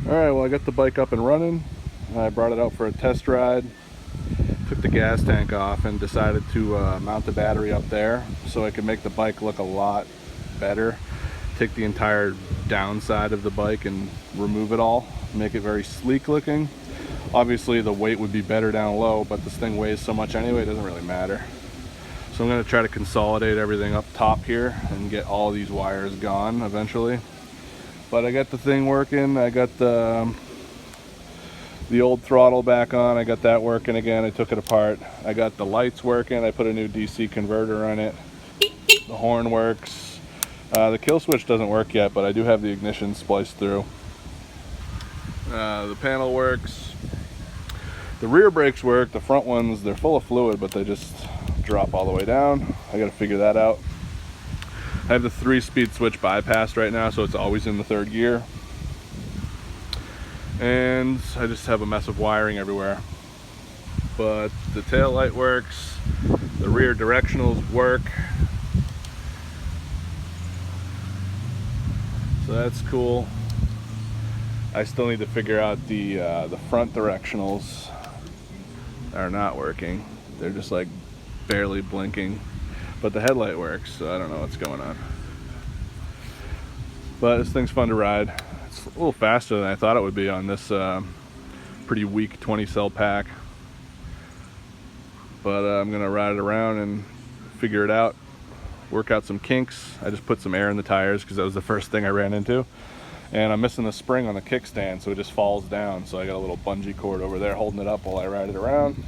Alright, well I got the bike up and running. I brought it out for a test ride. Took the gas tank off and decided to mount the battery up there so I could make the bike look a lot better. Take the entire downside of the bike and remove it all, make it very sleek looking. Obviously the weight would be better down low, but this thing weighs so much anyway, it doesn't really matter. So I'm going to try to consolidate everything up top here and get all these wires gone eventually. But I got the thing working. I got the old throttle back on. I got that working again. I took it apart. I got the lights working. I put a new DC converter on it. The horn works. The kill switch doesn't work yet, but I do have the ignition spliced through. The panel works. The rear brakes work. The front ones, they're full of fluid, but they just drop all the way down. I got to figure that out. I have the 3-speed switch bypassed right now, so it's always in the 3rd gear. And I just have a mess of wiring everywhere. But the tail light works. The rear directionals work. So that's cool. I still need to figure out the front directionals are not working. They're just like barely blinking. But the headlight works, so I don't know what's going on. But this thing's fun to ride. It's a little faster than I thought it would be on this pretty weak 20-cell pack. But I'm gonna ride it around and figure it out, work out some kinks. I just put some air in the tires because that was the first thing I ran into. And I'm missing the spring on the kickstand, so it just falls down. So I got a little bungee cord over there holding it up while I ride it around.